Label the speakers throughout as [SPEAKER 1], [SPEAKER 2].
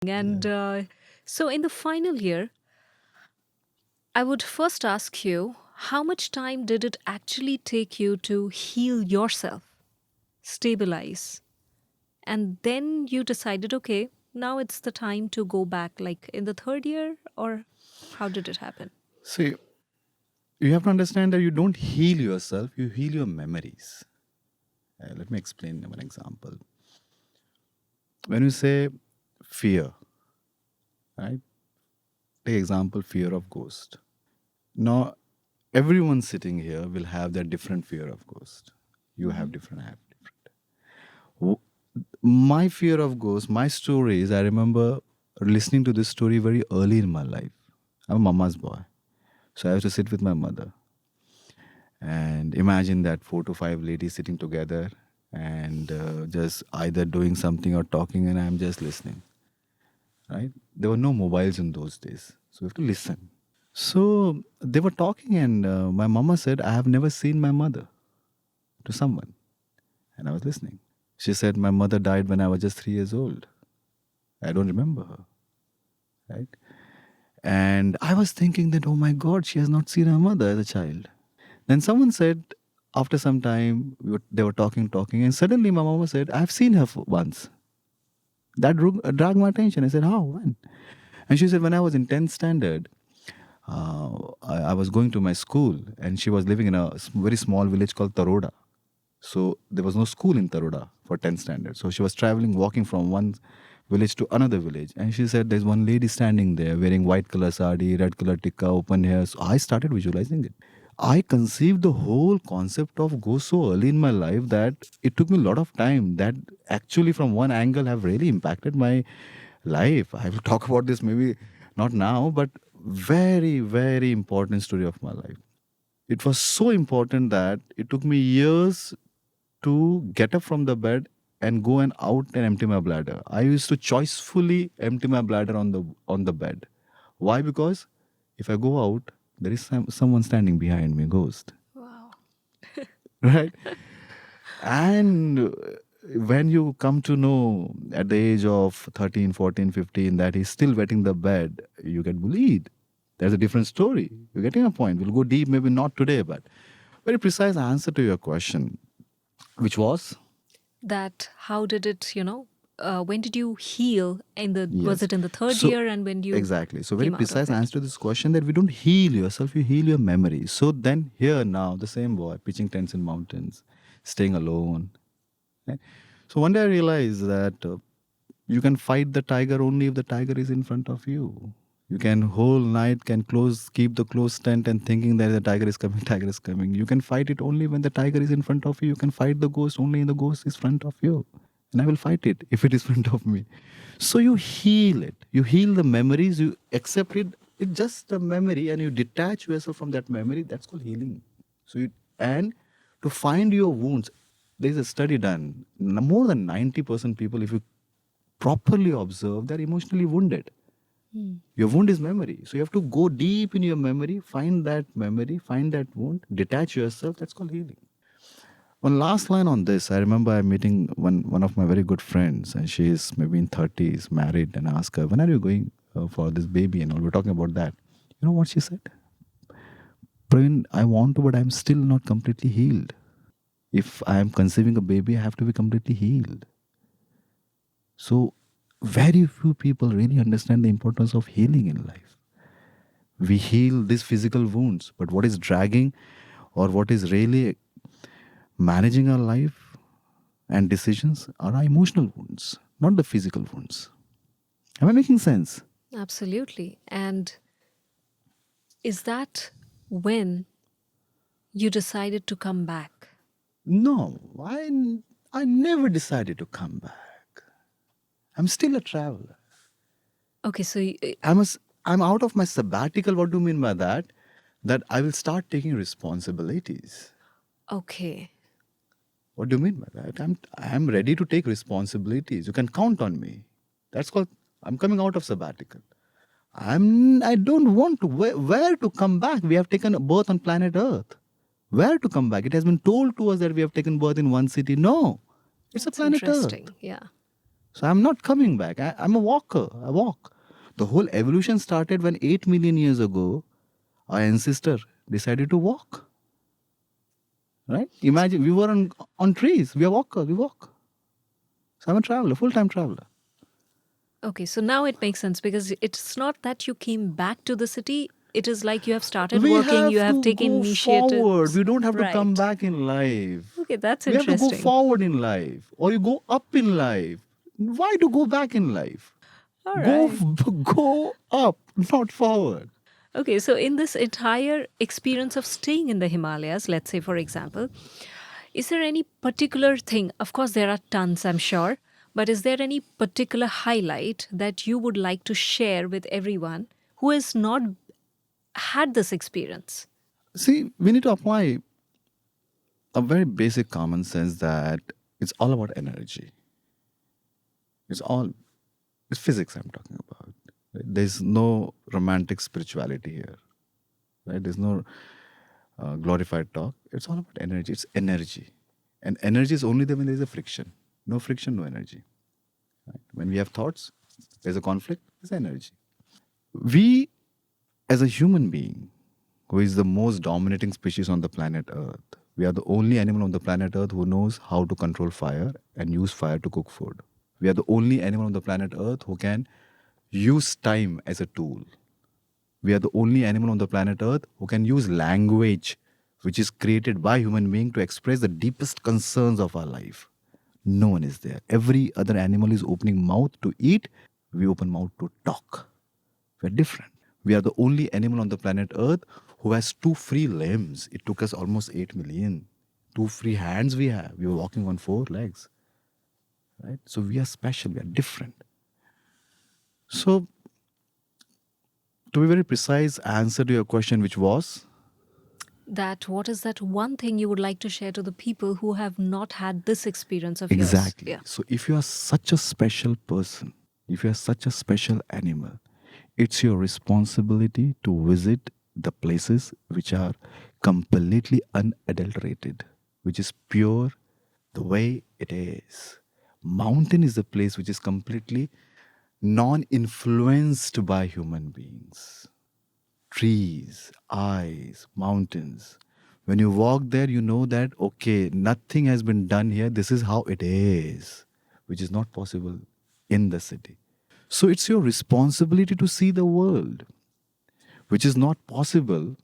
[SPEAKER 1] And
[SPEAKER 2] Yeah.
[SPEAKER 1] so, in the final year, I would first ask you, how much time did it actually take you to heal yourself, stabilize, and then you decided, okay, now it's the time to go back, like in the third year, or how did it happen?
[SPEAKER 2] See, you have to understand that you don't heal yourself, you heal your memories. Let me explain one example. When you say fear, right? Take example fear of ghost. Now, everyone sitting here will have their different fear of ghost. You have
[SPEAKER 1] Hmm.
[SPEAKER 2] different, I have different. W- My fear of ghosts, my stories, I remember listening to this story very early in my life. I'm a mama's boy. So I used to sit with my mother and imagine that 4 to 5 ladies sitting together and just either doing something or talking, and I'm just listening. Right? There were no mobiles in those days. So we have to listen. So they were talking, and my mama said, I have never seen my mother to someone. And I was listening. She said, my mother died when I was just 3 years old. I don't remember her. Right? And I was thinking that, oh my God, she has not seen her mother as a child. Then someone said, after some time, they were talking, and suddenly my mama said, I've seen her once. That dragged my attention. I said, how? When? And she said, when I was in 10th standard, I was going to my school, and she was living in a very small village called Taroda. So there was no school in Taroda for 10th standard. So she was traveling, walking from one village to another village. And she said, there's one lady standing there wearing white color sari, red color tikka, open hair. So I started visualizing it. I conceived the whole concept of ghost so early in my life that it took me a lot of time. That actually, from one angle, have really impacted my life. I will talk about this maybe not now, but very, very important story of my life. It was so important that it took me years to get up from the bed and go and out and empty my bladder. I used to choicefully empty my bladder on the bed. Why? Because if I go out, there is someone standing behind me, ghost,
[SPEAKER 1] Wow.
[SPEAKER 2] right? And when you come to know at the age of 13, 14, 15 that he's still wetting the bed, you get bullied. There's a different story. You're getting a point. We'll go deep, maybe not today, but very precise answer to your question, which was
[SPEAKER 1] That how did it, when did you heal? Was
[SPEAKER 2] yes.
[SPEAKER 1] it in the third
[SPEAKER 2] So
[SPEAKER 1] year and when you
[SPEAKER 2] exactly. So very
[SPEAKER 1] came out of
[SPEAKER 2] precise
[SPEAKER 1] it?
[SPEAKER 2] answer to this question that we don't heal yourself, you heal your memory. So then here now, the same boy, pitching tents in mountains, staying alone. Right? So one day I realized that you can fight the tiger only if the tiger is in front of you. You can whole night can keep the closed tent and thinking that the tiger is coming, tiger is coming. You can fight it only when the tiger is in front of you. You can fight the ghost only when the ghost is front of you. And I will fight it if it is front of me. So you heal it. You heal the memories. You accept it. It's just a memory, and you detach yourself from that memory. That's called healing. And to find your wounds, there is a study done. More than 90% people, if you properly observe, they're emotionally wounded.
[SPEAKER 1] Hmm.
[SPEAKER 2] Your wound is memory. So you have to go deep in your memory, find that wound, detach yourself. That's called healing. One last line on this. I remember I'm meeting one of my very good friends, and she is maybe in 30s, married, and I asked her, when are you going for this baby? And all we're talking about that. You know what she said? Praveen, I want to, but I'm still not completely healed. If I am conceiving a baby, I have to be completely healed. So very few people really understand the importance of healing in life. We heal these physical wounds, but what is dragging or what is really managing our life and decisions are our emotional wounds, not the physical wounds. Am I making sense?
[SPEAKER 1] Absolutely. And is that when you decided to come back?
[SPEAKER 2] No, I never decided to come back. I'm still a traveler.
[SPEAKER 1] Okay, so
[SPEAKER 2] I'm, a, I'm out of my sabbatical. What do you mean by that? That I will start taking responsibilities.
[SPEAKER 1] okay.
[SPEAKER 2] What do you mean by that? I'm ready to take responsibilities. You can count on me. That's called I'm coming out of sabbatical. I don't want to where to come back. We have taken a birth on planet Earth. Where to come back? It has been told to us that we have taken birth in one city. No. It's a
[SPEAKER 1] That's
[SPEAKER 2] planet Earth.
[SPEAKER 1] interesting. Yeah.
[SPEAKER 2] So I'm not coming back. I'm a walker. I walk. The whole evolution started when 8 million years ago, our ancestor decided to walk. Right? Imagine we were on trees. We are walkers. We walk. So I'm a traveler, full-time traveler.
[SPEAKER 1] Okay, so now it makes sense because it's not that you came back to the city. It is like you have started
[SPEAKER 2] We
[SPEAKER 1] working, you
[SPEAKER 2] have
[SPEAKER 1] have
[SPEAKER 2] to
[SPEAKER 1] taken
[SPEAKER 2] go forward.
[SPEAKER 1] initiatives.
[SPEAKER 2] We don't have to come
[SPEAKER 1] Right.
[SPEAKER 2] back in life.
[SPEAKER 1] Okay, that's
[SPEAKER 2] We have to go
[SPEAKER 1] interesting.
[SPEAKER 2] forward in life, or you go up in life. Why to go back in life?
[SPEAKER 1] All
[SPEAKER 2] Go
[SPEAKER 1] right.
[SPEAKER 2] go up, not forward.
[SPEAKER 1] Okay, so in this entire experience of staying in the Himalayas, let's say for example, is there any particular thing? Of course, there are tons, I'm sure, but is there any particular highlight that you would like to share with everyone who has not had this experience?
[SPEAKER 2] See, we need to apply a very basic common sense that it's all about energy. It's all it's physics I'm talking about. Right? There's no romantic spirituality here. Right? There's no glorified talk. It's all about energy. It's energy, and energy is only there when there's a friction. No friction, no energy. Right? When we have thoughts, there's a conflict. There's energy. We, as a human being, who is the most dominating species on the planet Earth, we are the only animal on the planet Earth who knows how to control fire and use fire to cook food. We are the only animal on the planet Earth who can use time as a tool. We are the only animal on the planet Earth who can use language, which is created by human being to express the deepest concerns of our life. No one is there. Every other animal is opening mouth to eat. We open mouth to talk. We're different. We are the only animal on the planet Earth who has two free limbs. It took us almost 8 million. Two free hands we have. We were walking on four legs. Right? So we are special. We are different. So, to be very precise, answer to your question, which was
[SPEAKER 1] That what is that one thing you would like to share to the people who have not had this experience of yours?
[SPEAKER 2] exactly.
[SPEAKER 1] Yeah.
[SPEAKER 2] So, if you are such a special person, if you are such a special animal, it's your responsibility to visit the places which are completely unadulterated, which is pure the way it is. Mountain is the place which is completely non-influenced by human beings. Trees, eyes, mountains. When you walk there, you know that, okay, nothing has been done here. This is how it is, which is not possible in the city. So it's your responsibility to see the world, which is not possible,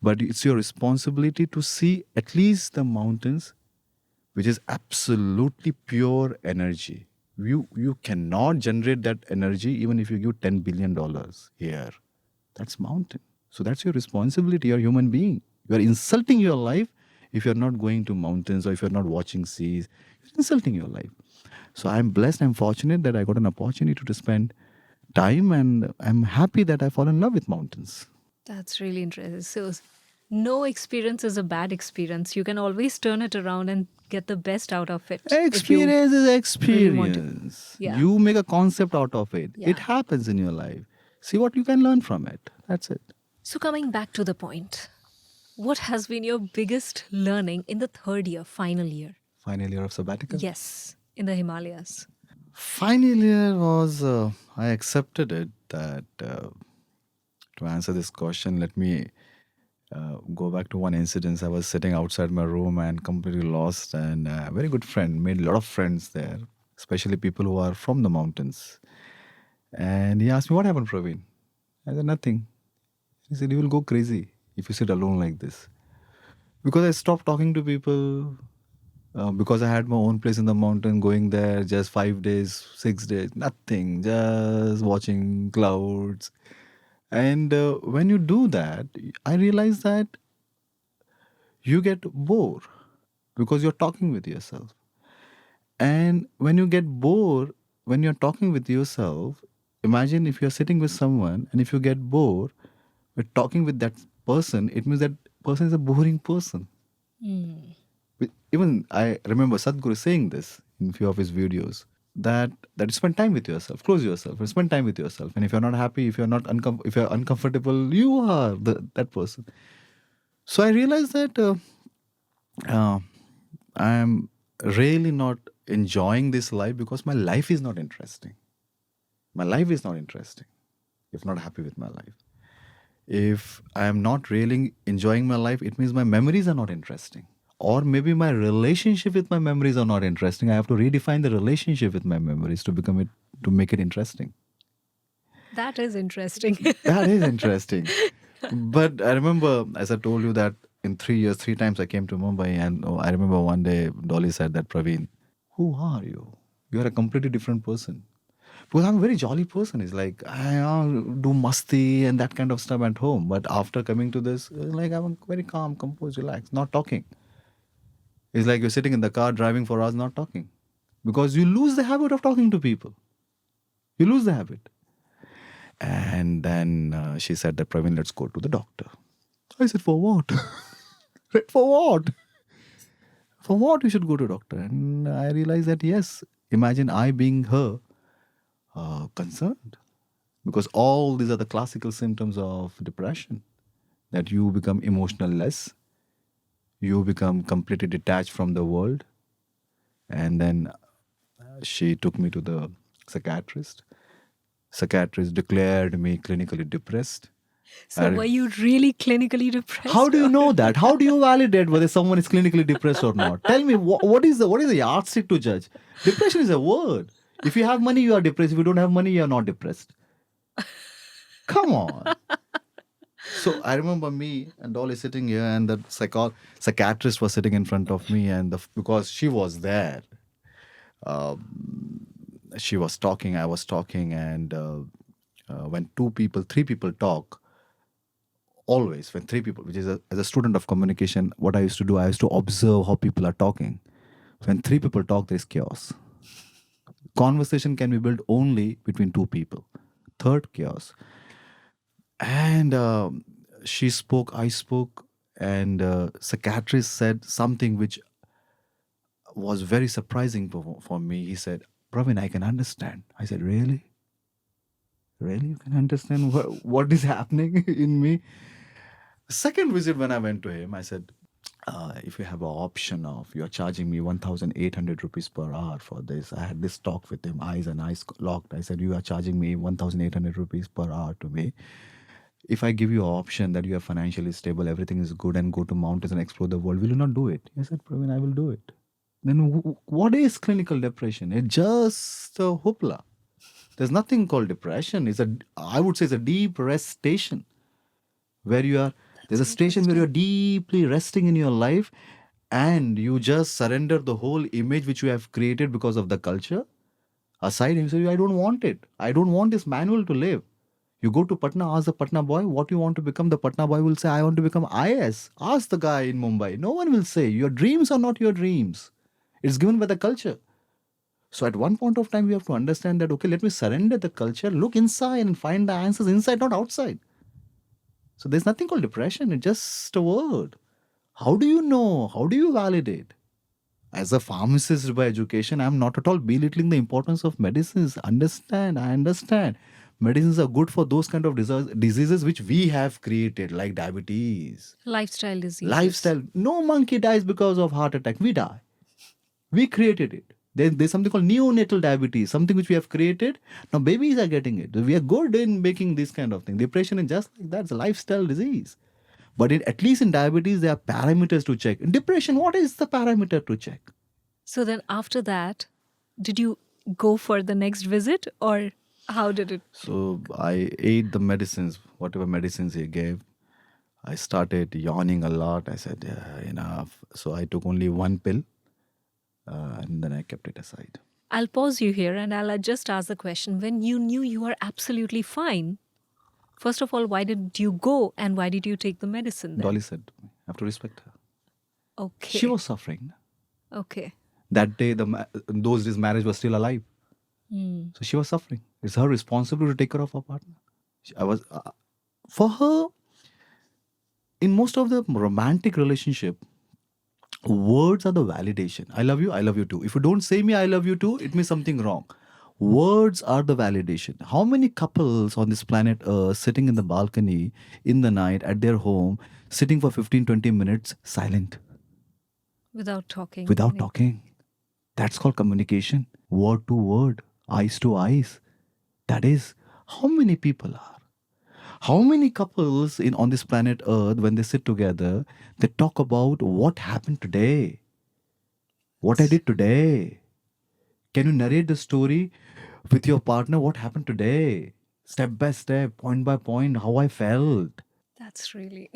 [SPEAKER 2] but it's your responsibility to see at least the mountains, which is absolutely pure energy. You cannot generate that energy even if you give $10 billion here. That's mountain. So that's your responsibility. You're a human being. You are insulting your life if you're not going to mountains or if you're not watching seas. You're insulting your life. So I'm blessed, I'm fortunate that I got an opportunity to spend time, and I'm happy that I fall in love with mountains.
[SPEAKER 1] That's really interesting. So, no experience is a bad experience. You can always turn it around and get the best out of it if you
[SPEAKER 2] Experience is
[SPEAKER 1] really want to.
[SPEAKER 2] experience.
[SPEAKER 1] Yeah.
[SPEAKER 2] You make a concept out of it. It
[SPEAKER 1] Yeah.
[SPEAKER 2] happens in your life. See what you can learn from it. That's it.
[SPEAKER 1] So, coming back to the point, what has been your biggest learning in the third year, final year?
[SPEAKER 2] Final year of sabbatical.
[SPEAKER 1] Yes, in the Himalayas.
[SPEAKER 2] Final year was, I accepted it that to answer this question, let me go back to one incident. I was sitting outside my room and completely lost, and a very good friend, made a lot of friends there, especially people who are from the mountains. And he asked me, "What happened, Praveen?" I said, "Nothing." He said, "You will go crazy if you sit alone like this." Because I stopped talking to people, because I had my own place in the mountain, going there just 5 days, 6 days, nothing, just watching clouds. And when you do that, I realize that you get bored because you're talking with yourself. And when you get bored, when you're talking with yourself, imagine if you're sitting with someone and if you get bored with talking with that person, it means that person is a boring person. Even I remember Sadhguru saying this in a few of his videos that you spend time with yourself, close yourself, and spend time with yourself. And if you're not happy, if you're not if you're uncomfortable, you are that person. So I realized that I am really not enjoying this life because my life is not interesting. My life is not interesting if not happy with my life. If I am not really enjoying my life, it means my memories are not interesting. Or maybe my relationship with my memories are not interesting. I have to redefine the relationship with my memories to become it to make it interesting.
[SPEAKER 1] That is interesting.
[SPEAKER 2] That is interesting. But I remember, as I told you, that in 3 years, 3 times I came to Mumbai, and I remember one day Dolly said that, Praveen, who are you? You are a completely different person. Because I'm a very jolly person. It's like I do masti and that kind of stuff at home. But after coming to this, it's like I'm very calm, composed, relaxed, not talking. It's like you're sitting in the car driving for hours, not talking. Because you lose the habit of talking to people. You lose the habit. And then she said that, Praveen, let's go to the doctor. I said, for what? For what? For what you should go to doctor? And I realized that, yes, imagine I being her concerned. Because all these are the classical symptoms of depression, that you become emotional less, you become completely detached from the world. And then she took me to the psychiatrist. Psychiatrist declared me clinically depressed.
[SPEAKER 1] So, were you really clinically
[SPEAKER 2] How
[SPEAKER 1] depressed?
[SPEAKER 2] do you know that? How do you validate whether someone is clinically depressed or not? Tell me, what is the yardstick to judge? Depression is a word. If you have money, you are depressed. If you don't have money, you are not depressed. Come on. So I remember me and Dolly sitting here, and the psychiatrist was sitting in front of me, and because she was there, she was talking, I was talking, and when two people, three people talk, always when three people, which is as a student of communication, what I used to do, I used to observe how people are talking. When three people talk, there is chaos. Conversation can be built only between two people. Third, chaos. And she spoke, I spoke, and psychiatrist said something which was very surprising for me. He said, Praveen, I can understand. I said, really? Really? You can understand what is happening in me? Second visit when I went to him, I said, if you have an option of you're charging me 1,800 rupees per hour for this. I had this talk with him, eyes and eyes locked. I said, you are charging me 1,800 rupees per hour to me. If I give you an option that you are financially stable, everything is good, and go to mountains and explore the world, will you not do it? He said, Praveen, I will do it. Then what is clinical depression? It's just a hoopla. There's nothing called depression. I would say it's a deep rest station where you are, there's a station where you're deeply resting in your life, and you just surrender the whole image which you have created because of the culture aside, and you say, I don't want it. I don't want this manual to live. You go to Patna, ask the Patna boy what you want to become. The Patna boy will say, I want to become IS. Ask the guy in Mumbai. No one will say, your dreams are not your dreams. It's given by the culture. So at one point of time, we have to understand that, okay, let me surrender the culture, look inside and find the answers inside, not outside. So there's nothing called depression. It's just a word. How do you know? How do you validate? As a pharmacist by education, I'm not at all belittling the importance of medicines. I understand. Medicines are good for those kind of diseases which we have created, like diabetes.
[SPEAKER 1] Lifestyle diseases.
[SPEAKER 2] Lifestyle. No monkey dies because of heart attack. We die. We created it. There's something called neonatal diabetes, something which we have created. Now babies are getting it. We are good in making this kind of thing. Depression is just like that. It's a lifestyle disease. But at least in diabetes, there are parameters to check. In depression, what is the parameter to check?
[SPEAKER 1] So then after that, did you go for the next visit, or how did it?
[SPEAKER 2] So I ate the medicines, whatever medicines he gave. I started yawning a lot. I said, yeah, enough. So I took only one pill, and then I kept it aside.
[SPEAKER 1] I'll pause you here and I'll just ask the question. When you knew you were absolutely fine, first of all, why did you go and why did you take the medicine then?
[SPEAKER 2] Dolly said to me, I have to respect her.
[SPEAKER 1] Okay.
[SPEAKER 2] She was suffering.
[SPEAKER 1] Okay.
[SPEAKER 2] That day, in those days, marriage was still alive. So she was suffering. It's her responsibility to take care of her partner. For her, in most of the romantic relationship, words are the validation. I love you too. If you don't say me, I love you too, it means something wrong. Words are the validation. How many couples on this planet Earth sitting in the balcony in the night at their home, sitting for 15, 20 minutes, silent,
[SPEAKER 1] Without talking.
[SPEAKER 2] without talking? That's called communication. Word to word, eyes to eyes. That is how many people are. How many couples in on this planet Earth, when they sit together, they talk about what happened today, what I did today. Can you narrate the story with your partner? What happened today? Step by step, point by point, how I felt.
[SPEAKER 1] That's really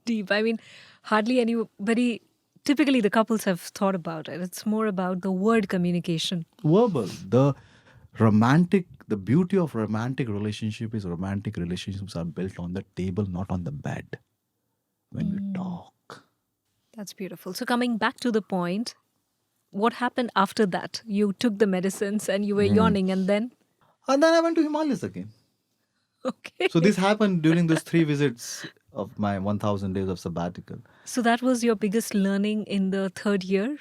[SPEAKER 1] deep. I mean, hardly anybody, typically the couples have thought about it. It's more about the word communication.
[SPEAKER 2] Verbal. The beauty of romantic relationship is romantic relationships are built on the table, not on the bed. When we talk.
[SPEAKER 1] That's beautiful. So, coming back to the point, what happened after that? You took the medicines and you were yawning, and then,
[SPEAKER 2] And then I went to Himalayas again. So
[SPEAKER 1] okay.
[SPEAKER 2] this happened during those 3 visits of my 1000 days of sabbatical.
[SPEAKER 1] So, that was your biggest learning in the third year?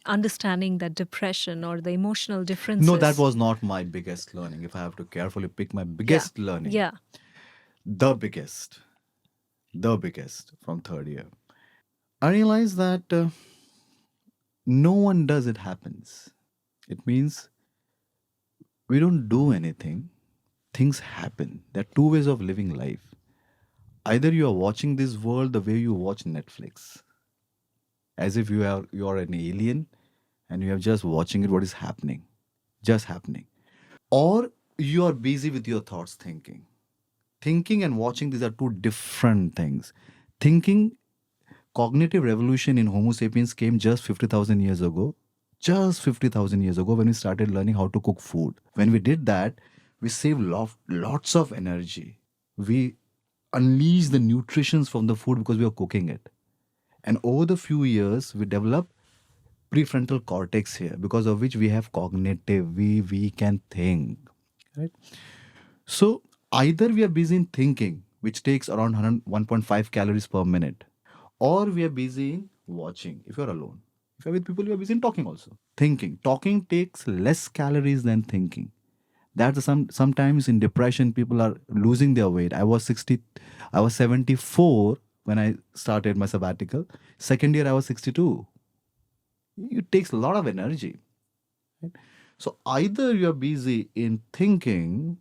[SPEAKER 1] Understanding that depression or the emotional
[SPEAKER 2] No, that
[SPEAKER 1] differences.
[SPEAKER 2] was not my biggest learning. If I have to carefully pick my
[SPEAKER 1] Yeah.
[SPEAKER 2] biggest learning,
[SPEAKER 1] Yeah.
[SPEAKER 2] the biggest, the biggest from third year, I realized that no one does it happens. It means we don't do anything, things happen. There are two ways of living life. Either you are watching this world the way you watch Netflix, as if you are an alien and you are just watching it what is happening, just happening. Or you are busy with your thoughts thinking. Thinking and watching, these are two different things. Thinking, cognitive revolution in Homo sapiens came just 50,000 years ago. Just 50,000 years ago when we started learning how to cook food. When we did that, we saved lots of energy. We unleashed the nutritions from the food because we were cooking it. And over the few years, we developed prefrontal cortex here, because of which we have cognitive, we can think. Right? So either we are busy in thinking, which takes around 1.5 calories per minute, or we are busy in watching if you're alone. If you're with people, you are busy in talking also. Thinking. Talking takes less calories than thinking. That's sometimes in depression people are losing their weight. I was 74 when I started my sabbatical. Second year I was 62. It takes a lot of energy. Right? So either you're busy in thinking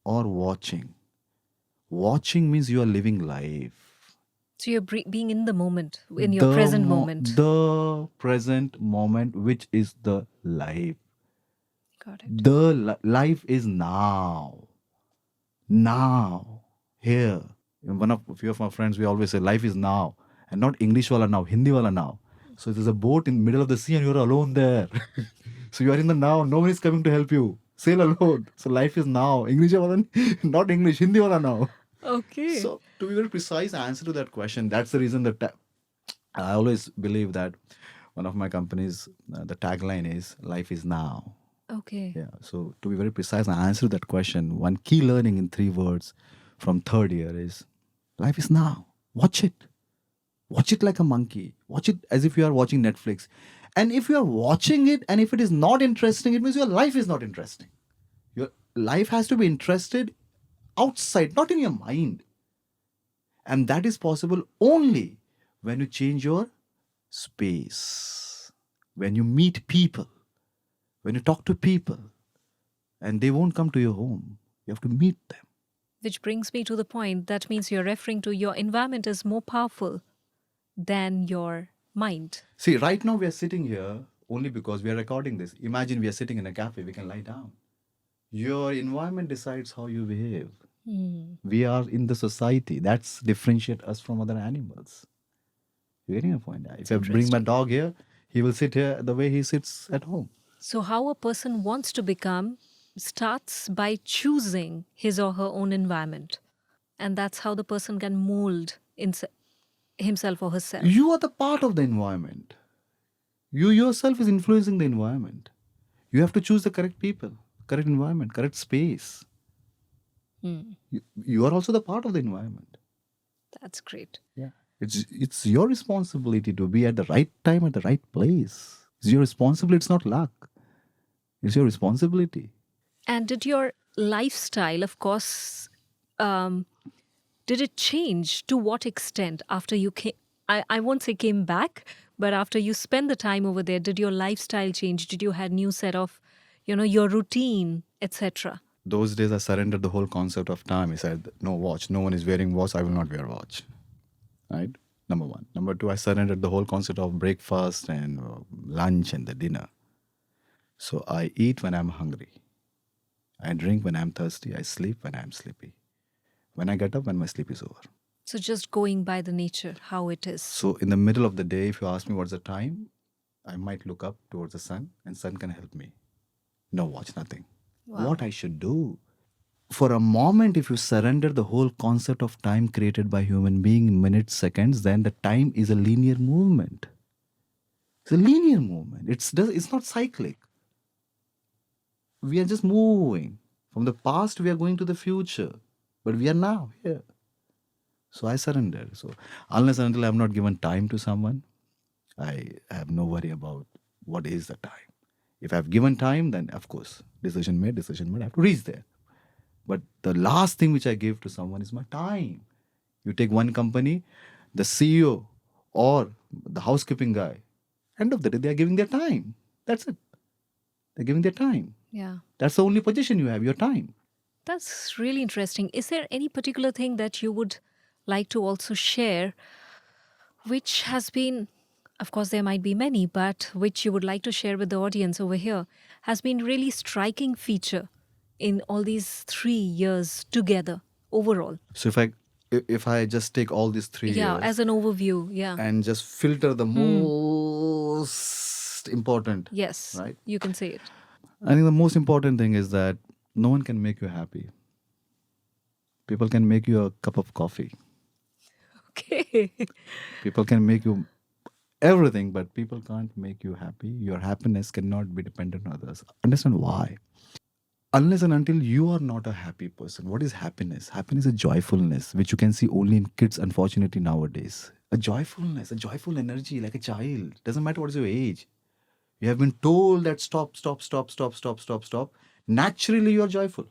[SPEAKER 2] or watching. Watching means you are living life.
[SPEAKER 1] So, you're being in the moment, in your present moment.
[SPEAKER 2] The present moment, which is the life.
[SPEAKER 1] Got it.
[SPEAKER 2] Life is now. Now. Here. In one of a few of my friends, we always say life is now. And not English wala now, Hindi wala now. So there's a boat in the middle of the sea and you're alone there. So you are in the now. No one is coming to help you. Sail alone. So life is now. English wala, not English, Hindi wala now.
[SPEAKER 1] Okay.
[SPEAKER 2] So, to be very precise answer to that question, that's the reason that I always believe that one of my companies, the tagline is "Life is now."
[SPEAKER 1] Okay.
[SPEAKER 2] Yeah. So, to be very precise and answer that question, one key learning in 3 words from third year is life is now. Watch it. Watch it like a monkey. Watch it as if you are watching Netflix. And if you are watching it and if it is not interesting, it means your life is not interesting. Your life has to be interested outside, not in your mind. And that is possible only when you change your space, when you meet people, when you talk to people, and they won't come to your home. You have to meet them.
[SPEAKER 1] Which brings me to the point that means you're referring to your environment is more powerful than your mind.
[SPEAKER 2] See, right now we are sitting here only because we are recording this. Imagine we are sitting in a cafe, we can lie down. Your environment decides how you behave. We are in the society. That's differentiate us from other animals. You're getting a point. If
[SPEAKER 1] It's
[SPEAKER 2] I bring my
[SPEAKER 1] interesting.
[SPEAKER 2] dog here, he will sit here the way he sits at home.
[SPEAKER 1] So, how a person wants to become starts by choosing his or her own environment. And that's how the person can mold himself or herself.
[SPEAKER 2] You are the part of the environment. You yourself is influencing the environment. You have to choose the correct people, correct environment, correct space. You are also the part of the environment.
[SPEAKER 1] That's great.
[SPEAKER 2] Yeah. It's your responsibility to be at the right time at the right place. It's your responsibility, it's not luck. It's your responsibility.
[SPEAKER 1] And did your lifestyle, of course, did it change to what extent after you came? I won't say came back, But after you spend the time over there, did your lifestyle change? Did you had new set of, your routine, etc.?
[SPEAKER 2] Those days I surrendered the whole concept of time. I said, no watch. No one is wearing watch. I will not wear watch. Right? Number one. Number two, I surrendered the whole concept of breakfast and lunch and the dinner. So I eat when I'm hungry. I drink when I'm thirsty. I sleep when I'm sleepy. When I get up, when my sleep is over.
[SPEAKER 1] So just going by the nature, how it is.
[SPEAKER 2] So in the middle of the day, if you ask me what's the time, I might look up towards the sun and sun can help me. No watch, nothing.
[SPEAKER 1] Wow.
[SPEAKER 2] What I should do. For a moment, if you surrender the whole concept of time created by human being in minutes, seconds, then the time is a linear movement. It's a linear movement. It's not cyclic. We are just moving. From the past, we are going to the future. But we are now here. So I surrender. So unless and until I have not given time to someone, I have no worry about what is the time. If I have given time, then of course, decision made, I have to reach there. But the last thing which I give to someone is my time. You take one company, the CEO or the housekeeping guy, end of the day, they are giving their time. That's it. They're giving their time.
[SPEAKER 1] Yeah.
[SPEAKER 2] That's the only position you have, your time.
[SPEAKER 1] That's really interesting. Is there any particular thing that you would like to also share, which has been, of course, there might be many, but which you would like to share with the audience over here, has been really striking feature in all these 3 years together overall?
[SPEAKER 2] So if I just take all these 3
[SPEAKER 1] Yeah,
[SPEAKER 2] years
[SPEAKER 1] as an overview. Yeah.
[SPEAKER 2] and just filter the most important,
[SPEAKER 1] Yes.
[SPEAKER 2] right?
[SPEAKER 1] You can say it.
[SPEAKER 2] I think the most important thing is that no one can make you happy. People can make you a cup of coffee.
[SPEAKER 1] Okay.
[SPEAKER 2] People can make you everything, but people can't make you happy. Your happiness cannot be dependent on others. Understand why? Unless and until you are not a happy person, what is happiness? Happiness is joyfulness, which you can see only in kids, unfortunately, nowadays. A joyfulness, a joyful energy, like a child. Doesn't matter what is your age. You have been told that stop, stop, stop, stop, stop, stop, stop. Naturally, you are joyful.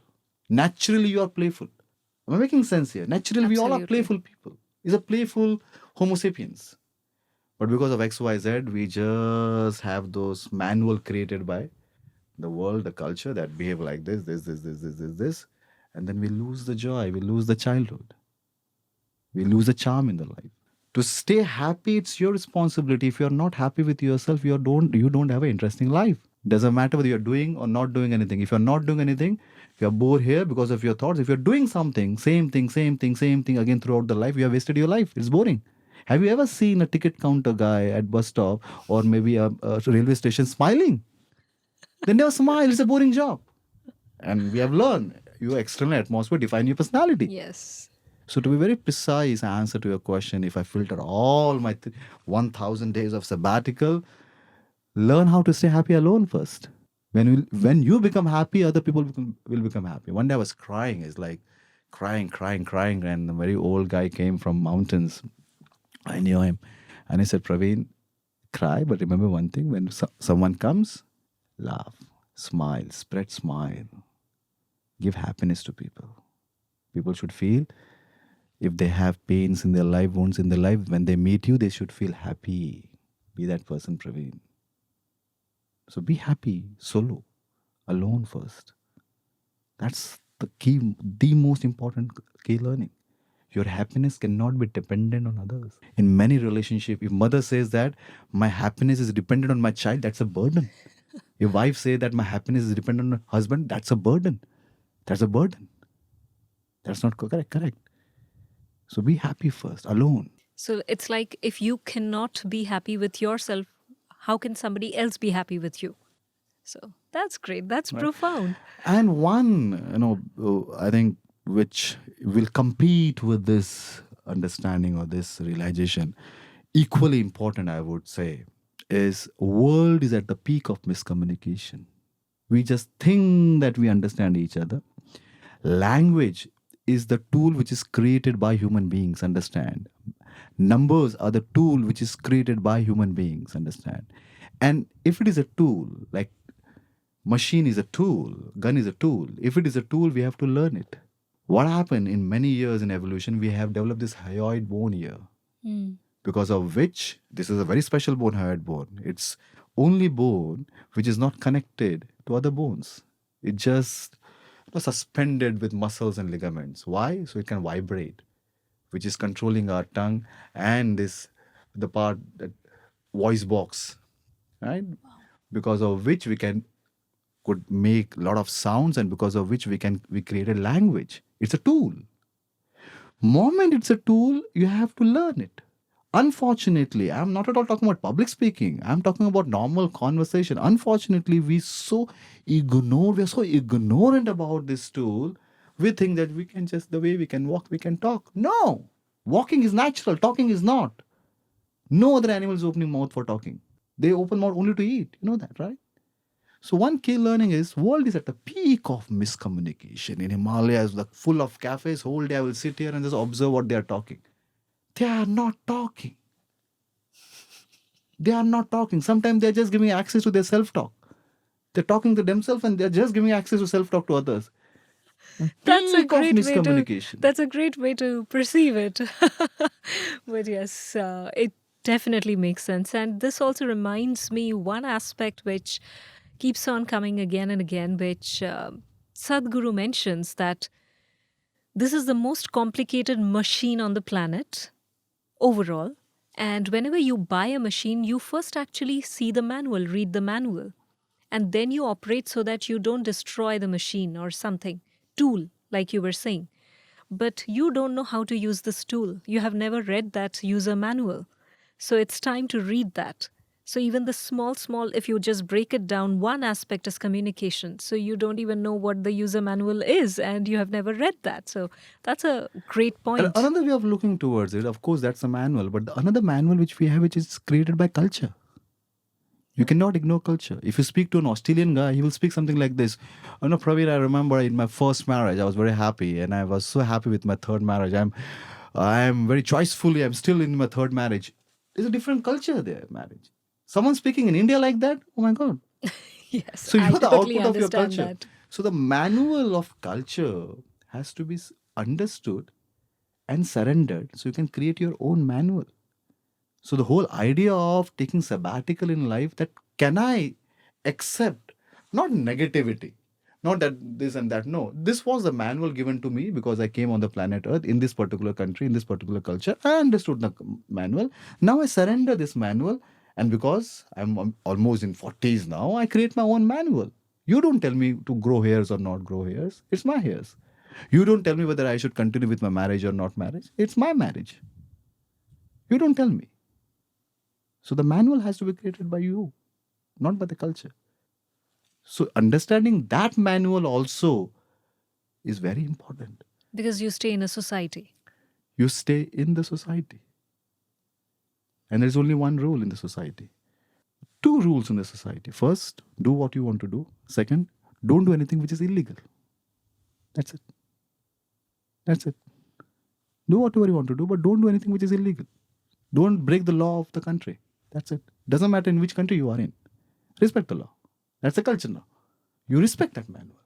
[SPEAKER 2] Naturally, you are playful. Am I making sense here? Naturally, we all are
[SPEAKER 1] Absolutely.
[SPEAKER 2] playful people. Is a playful Homo sapiens. But because of XYZ, we just have those manual created by the world, the culture that behave like this. And then we lose the joy, we lose the childhood. We lose the charm in the life. To stay happy, it's your responsibility. If you're not happy with yourself, you don't have an interesting life. Doesn't matter whether you're doing or not doing anything. If you're not doing anything, if you're bored here because of your thoughts, if you're doing something, same thing again throughout the life, you have wasted your life. It's boring. Have you ever seen a ticket counter guy at bus stop or maybe a railway station smiling? They never smile. It's a boring job. And we have learned your external atmosphere define your personality.
[SPEAKER 1] Yes.
[SPEAKER 2] So to be very precise answer to your question, if I filter all my 1,000 days of sabbatical, learn how to stay happy alone first. When you become happy, other people will become happy. One day I was crying. It's like crying. And a very old guy came from mountains. I knew him. And he said, Praveen, cry, but remember one thing. When someone comes, laugh, smile, spread smile. Give happiness to people. People should feel if they have pains in their life, wounds in their life, when they meet you, they should feel happy. Be that person, Praveen. So be happy, solo, alone first. That's the most important key learning. Your happiness cannot be dependent on others. In many relationships, if mother says that my happiness is dependent on my child, that's a burden. If wife say that my happiness is dependent on husband, that's a burden. That's a burden. That's not correct. So be happy first, alone.
[SPEAKER 1] So it's like if you cannot be happy with yourself, how can somebody else be happy with you? So that's great. That's profound.
[SPEAKER 2] And one, I think, which will compete with this understanding or this realization, equally important, I would say, is world is at the peak of miscommunication. We just think that we understand each other. Language is the tool which is created by human beings, understand. Numbers are the tool which is created by human beings, understand. And if it is a tool, like machine is a tool, gun is a tool. If it is a tool, we have to learn it. What happened in many years in evolution, we have developed this hyoid bone here. because of which this is a very special bone, hyoid bone. It's only bone which is not connected to other bones. It just suspended with muscles and ligaments. Why? So it can vibrate, which is controlling our tongue and this the part that voice box, right? Because of which we can could make a lot of sounds, and because of which we created language. It's a tool. Moment it's a tool, you have to learn it. Unfortunately, I'm not at all talking about public speaking. I'm talking about normal conversation. Unfortunately, we are so ignorant about this tool. We think that we can just, the way we can walk, we can talk. No. Walking is natural, talking is not. No other animal is opening mouth for talking. They open mouth only to eat. You know that, right? So one key learning is world is at the peak of miscommunication. In Himalayas, like full of cafes, whole day I will sit here and just observe what they are talking. They are not talking. They are not talking. Sometimes they're just giving access to their self-talk. They're talking to themselves and they're just giving access to self-talk to others.
[SPEAKER 1] That's a
[SPEAKER 2] Peak of
[SPEAKER 1] great way to
[SPEAKER 2] miscommunication.
[SPEAKER 1] that's a great way to perceive it. But yes, it definitely makes sense. And this also reminds me one aspect which keeps on coming again and again, which Sadhguru mentions that this is the most complicated machine on the planet overall. And whenever you buy a machine, you first actually see the manual, read the manual, and then you operate so that you don't destroy the machine or something. Tool, like you were saying. But you don't know how to use this tool. You have never read that user manual. So it's time to read that. So even the small, if you just break it down, one aspect is communication. So you don't even know what the user manual is and you have never read that. So that's a great
[SPEAKER 2] And
[SPEAKER 1] point.
[SPEAKER 2] another way of looking towards it, of course, that's a manual, but another manual which we have, which is created by culture. You cannot ignore culture. If you speak to an Australian guy, he will speak something like this. Oh no, Praveen, I remember in my first marriage, I was very happy, and I was so happy with my third marriage. I'm very choicefully, I'm still in my third marriage. There's a different culture there, marriage. Someone speaking in India like that, oh my God.
[SPEAKER 1] Yes,
[SPEAKER 2] So
[SPEAKER 1] I
[SPEAKER 2] you're the
[SPEAKER 1] totally
[SPEAKER 2] output of your
[SPEAKER 1] understand
[SPEAKER 2] culture.
[SPEAKER 1] that.
[SPEAKER 2] So the manual of culture has to be understood and surrendered so you can create your own manual. So the whole idea of taking sabbatical in life, that can I accept not negativity, not that this and that. No, this was the manual given to me because I came on the planet Earth in this particular country, in this particular culture. I understood the manual. Now I surrender this manual, and because I'm almost in 40s now, I create my own manual. You don't tell me to grow hairs or not grow hairs. It's my hairs. You don't tell me whether I should continue with my marriage or not marriage. It's my marriage. You don't tell me. So the manual has to be created by you, not by the culture. So understanding that manual also is very important.
[SPEAKER 1] Because you stay in a society.
[SPEAKER 2] You stay in the society. And there's only one rule in the society. Two rules in the society. First, do what you want to do. Second, don't do anything which is illegal. That's it. That's it. Do whatever you want to do, but don't do anything which is illegal. Don't break the law of the country. That's it. Doesn't matter in which country you are in. Respect the law. That's the culture now. You respect that manual.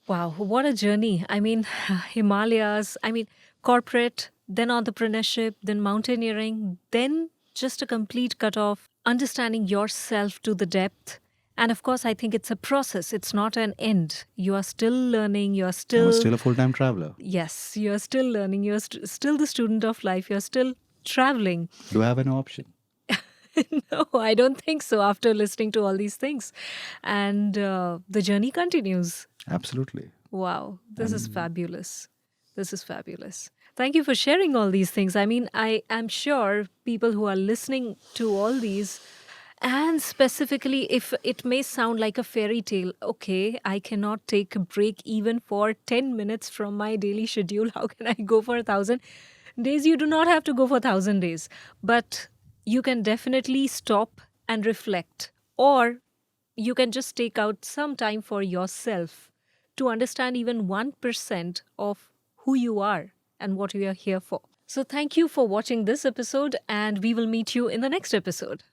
[SPEAKER 1] Wow, what a journey. I mean, Himalayas, I mean, corporate, then entrepreneurship, then mountaineering, then just a complete cut off, understanding yourself to the depth. And of course, I think it's a process, it's not an end. You are still learning, you are
[SPEAKER 2] I'm
[SPEAKER 1] still,
[SPEAKER 2] still a full-time traveler.
[SPEAKER 1] yes, you are still learning, you're still the student of life, you're still traveling.
[SPEAKER 2] Do I have an option?
[SPEAKER 1] No, I don't think so after listening to all these things. And the journey continues.
[SPEAKER 2] Absolutely.
[SPEAKER 1] Wow, this is fabulous. This is fabulous. Thank you for sharing all these things. I mean, I am sure people who are listening to all these, and specifically if it may sound like a fairy tale, okay, I cannot take a break even for 10 minutes from my daily schedule. How can I go for 1,000 days? You do not have to go for 1,000 days, but you can definitely stop and reflect, or you can just take out some time for yourself to understand even 1% of who you are and what you are here for. So, thank you for watching this episode, and we will meet you in the next episode.